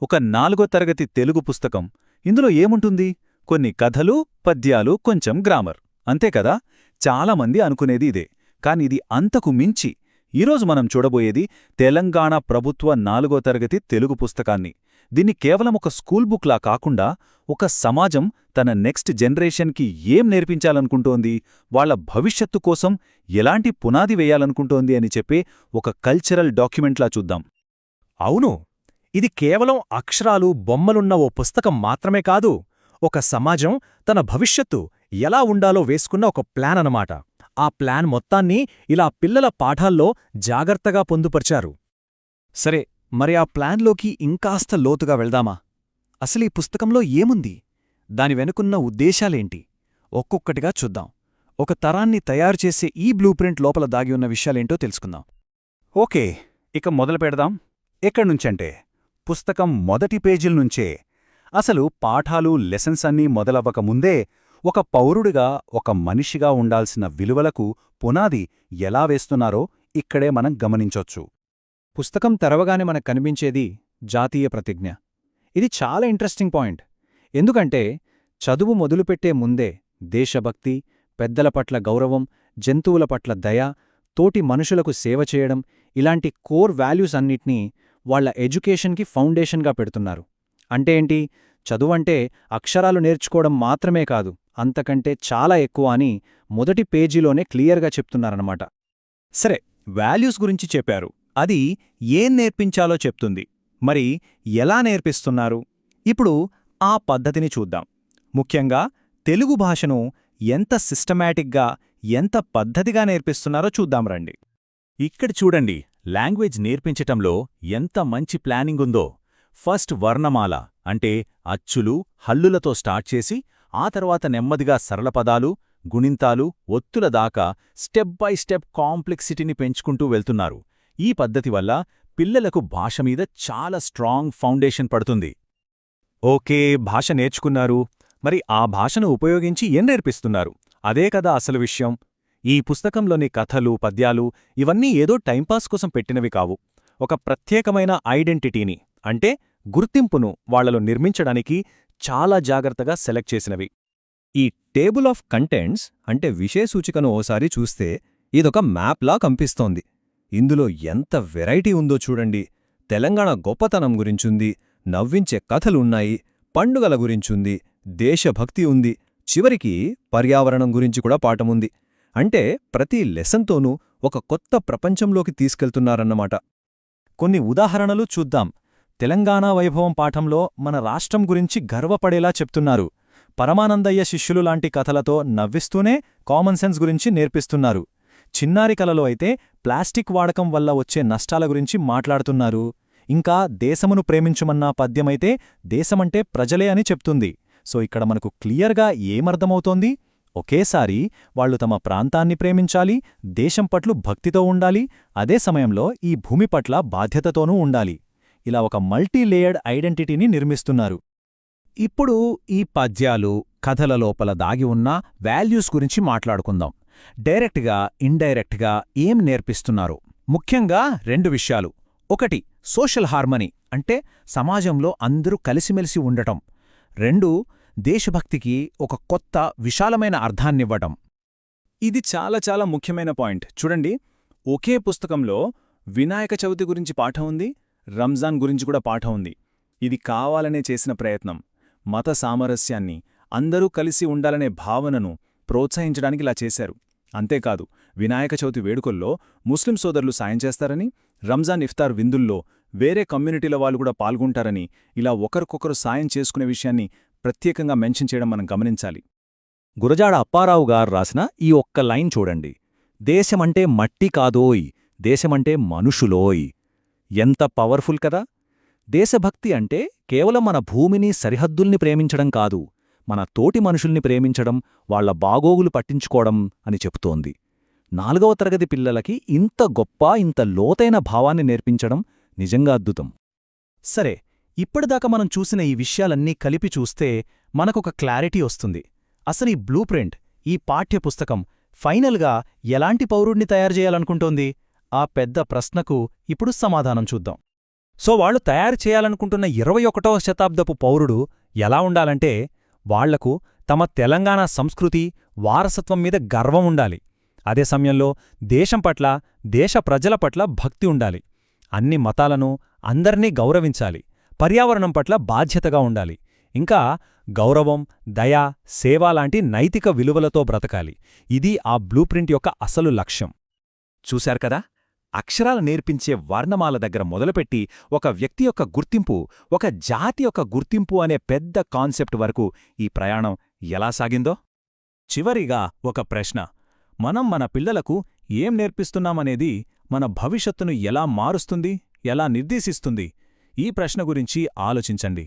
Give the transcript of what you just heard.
ఒక 4వ తరగతి తెలుగు పుస్తకం. ఇందులో ఏముంటుంది? కొన్ని కథలు, పద్యాలు, కొంచెం గ్రామర్. అంతేకదా? చాలామంది అనుకునేది ఇదే. కానిది అంతకు మించి. ఈరోజు మనం చూడబోయేది తెలంగాణ ప్రభుత్వ 4వ తరగతి తెలుగు పుస్తకాన్ని. దీన్ని కేవలం ఒక స్కూల్ బుక్లా కాకుండా ఒక సమాజం తన నెక్స్ట్ జనరేషన్కి ఏం నేర్పించాలనుకుంటోంది, వాళ్ల భవిష్యత్తు కోసం ఎలాంటి పునాది వేయాలనుకుంటోంది అని చెప్పే ఒక కల్చరల్ డాక్యుమెంట్లా చూద్దాం. అవును, ఇది కేవలం అక్షరాలు, బొమ్మలున్న ఓ పుస్తకం మాత్రమే కాదు. ఒక సమాజం తన భవిష్యత్తు ఎలా ఉండాలో వేసుకున్న ఒక ప్లాన్ అన్నమాట. ఆ ప్లాన్ మొత్తాన్ని ఇలా పిల్లల పాఠాల్లో జాగ్రత్తగా పొందుపర్చారు. సరే, మరి ఆ ప్లాన్లోకి ఇంకాస్త లోతుగా వెళ్దామా? అసలీ పుస్తకంలో ఏముంది? దాని వెనుకున్న ఉద్దేశాలేంటి? ఒక్కొక్కటిగా చూద్దాం. ఒక తరాన్ని తయారుచేసే ఈ బ్లూప్రింట్ లోపల దాగి ఉన్న విషయాలేంటో తెలుసుకుందాం. ఓకే, ఇక మొదలు పెడదాం. ఎక్కడ్నుంచంటే పుస్తకం మొదటి పేజీల్నుంచే. అసలు పాఠాలు, లెసన్స్ అన్నీ మొదలవ్వకముందే ఒక పౌరుడిగా, ఒక మనిషిగా ఉండాల్సిన విలువలకు పునాది ఎలా వేస్తున్నారో ఇక్కడే మనం గమనించొచ్చు. పుస్తకం తెరవగానే మనకు కనిపించేది జాతీయ ప్రతిజ్ఞ. ఇది చాలా ఇంట్రెస్టింగ్ పాయింట్. ఎందుకంటే చదువు మొదలుపెట్టే ముందే దేశభక్తి, పెద్దల పట్ల గౌరవం, జంతువుల పట్ల దయ, తోటి మనుషులకు సేవ చేయడం, ఇలాంటి కోర్ వాల్యూస్ అన్నిటినీ వాళ్ల ఎడ్యుకేషన్కి ఫౌండేషన్గా పెడుతున్నారు. అంటే ఏంటి? చదువంటే అక్షరాలు నేర్చుకోవడం మాత్రమే కాదు, అంతకంటే చాలా ఎక్కువ అని మొదటి పేజీలోనే క్లియర్గా చెప్తున్నారన్నమాట. సరే, వాల్యూస్ గురించి చెప్పారు. అది ఏం నేర్పించాలో చెప్తుంది. మరి ఎలా నేర్పిస్తున్నారు? ఇప్పుడు ఆ పద్ధతిని చూద్దాం. ముఖ్యంగా తెలుగు భాషను ఎంత సిస్టమాటిక్గా, ఎంత పద్ధతిగా నేర్పిస్తున్నారో చూద్దాం రండి. ఇక్కడ చూడండి, లాంగ్వేజ్ నేర్పించటంలో ఎంత మంచి ప్లానింగుందో. ఫస్ట్ వర్ణమాల అంటే అచ్చులు, హల్లులతో స్టార్ట్ చేసి ఆ తర్వాత నెమ్మదిగా సరళ పదాలు, గుణింతాలు, ఒత్తుల దాకా స్టెప్ బై స్టెప్ కాంప్లెక్సిటీని పెంచుకుంటూ వెళ్తున్నారు. ఈ పద్ధతి వల్ల పిల్లలకు భాషమీద చాలా స్ట్రాంగ్ ఫౌండేషన్ పడుతుంది. ఓకే, భాష నేర్చుకున్నారు. మరి ఆ భాషను ఉపయోగించి ఏం నేర్పిస్తున్నారు? అదే కదా అసలు విషయం. ఈ పుస్తకంలోని కథలు, పద్యాలు ఇవన్నీ ఏదో టైంపాస్ కోసం పెట్టినవి కావు. ఒక ప్రత్యేకమైన ఐడెంటిటీని, అంటే గుర్తింపును వాళ్లలో నిర్మించడానికి చాలా జాగ్రత్తగా సెలెక్ట్ చేసినవి. ఈ టేబుల్ ఆఫ్ కంటెంట్స్ అంటే విషయసూచికను ఓసారి చూస్తే ఇదొక మ్యాప్లా కనిపిస్తోంది. ఇందులో ఎంత వెరైటీ ఉందో చూడండి. తెలంగాణ గొప్పతనం గురించుంది, నవ్వించే కథలున్నాయి, పండుగల గురించుంది, దేశభక్తి ఉంది, చివరికి పర్యావరణం గురించి కూడా పాఠముంది. అంటే ప్రతి లెసన్తోనూ ఒక కొత్త ప్రపంచంలోకి తీసుకెళ్తున్నారన్నమాట. కొన్ని ఉదాహరణలు చూద్దాం. తెలంగాణ వైభవం పాఠంలో మన రాష్ట్రం గురించి గర్వపడేలా చెప్తున్నారు. పరమానందయ్య శిష్యులు లాంటి కథలతో నవ్విస్తూనే కామన్ సెన్స్ గురించి నేర్పిస్తున్నారు. చిన్నారి కలలో అయితే ప్లాస్టిక్ వాడకం వల్ల వచ్చే నష్టాల గురించి మాట్లాడుతున్నారు. ఇంకా దేశమును ప్రేమించుమన్న పద్యమైతే దేశమంటే ప్రజలే అని చెప్తుంది. సో ఇక్కడ మనకు క్లియర్గా ఏమర్థమవుతోంది? ఒకేసారి వాళ్లు తమ ప్రాంతాన్ని ప్రేమించాలి, దేశం పట్ల భక్తితో ఉండాలి, అదే సమయంలో ఈ భూమి పట్ల బాధ్యతతోనూ ఉండాలి. ఇలా ఒక మల్టీలేయర్డ్ ఐడెంటిటీని నిర్మిస్తున్నారు. ఇప్పుడు ఈ పద్యాలు, కథల లోపల దాగి ఉన్న వాల్యూస్ గురించి మాట్లాడుకుందాం. డైరెక్ట్గా, ఇండైరెక్ట్గా ఏం నేర్పిస్తున్నారు? ముఖ్యంగా 2 విషయాలు. ఒకటి, సోషల్ హార్మనీ అంటే సమాజంలో అందరూ కలిసిమెలిసి ఉండటం. 2, దేశభక్తికి ఒక కొత్త, విశాలమైన అర్థాన్నివ్వటం. ఇది చాలా చాలా ముఖ్యమైన పాయింట్. చూడండి, ఒకే పుస్తకంలో వినాయక చవితి గురించి పాఠం ఉంది, రంజాన్ గురించి కూడా పాఠం ఉంది. ఇది కావాలనే చేసిన ప్రయత్నం. మత సామరస్యాన్ని, అందరూ కలిసి ఉండాలనే భావనను ప్రోత్సహించడానికి ఇలా చేశారు. అంతేకాదు, వినాయక చవితి వేడుకల్లో ముస్లిం సోదరులు సాయం చేస్తారని, రంజాన్ ఇఫ్తార్ విందుల్లో వేరే కమ్యూనిటీల వాళ్ళు కూడా పాల్గొంటారని, ఇలా ఒకరికొకరు సాయం చేసుకునే విషయాన్ని ప్రత్యేకంగా మెన్షన్ చేయడం మనం గమనించాలి. గురజాడ అప్పారావు గారు రాసిన ఈ ఒక్క లైన్ చూడండి. దేశమంటే మట్టి కాదోయ్, దేశమంటే మనుషులోయ్. ఎంత పవర్ఫుల్ కదా! దేశభక్తి అంటే కేవలం మన భూమిని, సరిహద్దుల్ని ప్రేమించడం కాదు, మన తోటి మనుషుల్ని ప్రేమించడం, వాళ్ల బాగోగులు పట్టించుకోవడం అని చెబుతోంది. 4వ తరగతి పిల్లలకి ఇంత గొప్ప, ఇంత లోతైన భావాన్ని నేర్పించడం నిజంగా అద్భుతం. సరే, ఇప్పటిదాకా మనం చూసిన ఈ విషయాలన్నీ కలిపి చూస్తే మనకొక క్లారిటీ వస్తుంది. అసలు ఈ బ్లూప్రింట్, ఈ పాఠ్యపుస్తకం ఫైనల్గా ఎలాంటి పౌరుడిని తయారుచేయాలనుకుంటోంది? ఆ పెద్ద ప్రశ్నకు ఇప్పుడు సమాధానం చూద్దాం. సో వాళ్ళు తయారు చేయాలనుకుంటున్న 21వ శతాబ్దపు పౌరుడు ఎలా ఉండాలంటే వాళ్లకు తమ తెలంగాణ సంస్కృతి వారసత్వం మీద గర్వం ఉండాలి. అదే సమయంలో దేశం పట్ల దేశ ప్రజల పట్ల భక్తి ఉండాలి. అన్ని మతాలను అందర్నీ గౌరవించాలి. పర్యావరణం పట్ల బాధ్యతగా ఉండాలి. ఇంకా గౌరవం, దయ, సేవ లాంటి నైతిక విలువలతో బ్రతకాలి. ఇది ఆ బ్లూప్రింట్ యొక్క అసలు లక్ష్యం. చూశారు కదా, అక్షరాలు నేర్పించే వర్ణమాల దగ్గర మొదలుపెట్టి ఒక వ్యక్తి యొక్క గుర్తింపు, ఒక జాతి యొక్క గుర్తింపు అనే పెద్ద కాన్సెప్ట్ వరకు ఈ ప్రయాణం ఎలా సాగిందో. చివరిగా ఒక ప్రశ్న: మనం మన పిల్లలకు ఏం నేర్పిస్తున్నామనేది మన భవిష్యత్తును ఎలా మారుస్తుంది, ఎలా నిర్దేశిస్తుంది? ఈ ప్రశ్న గురించి ఆలోచించండి.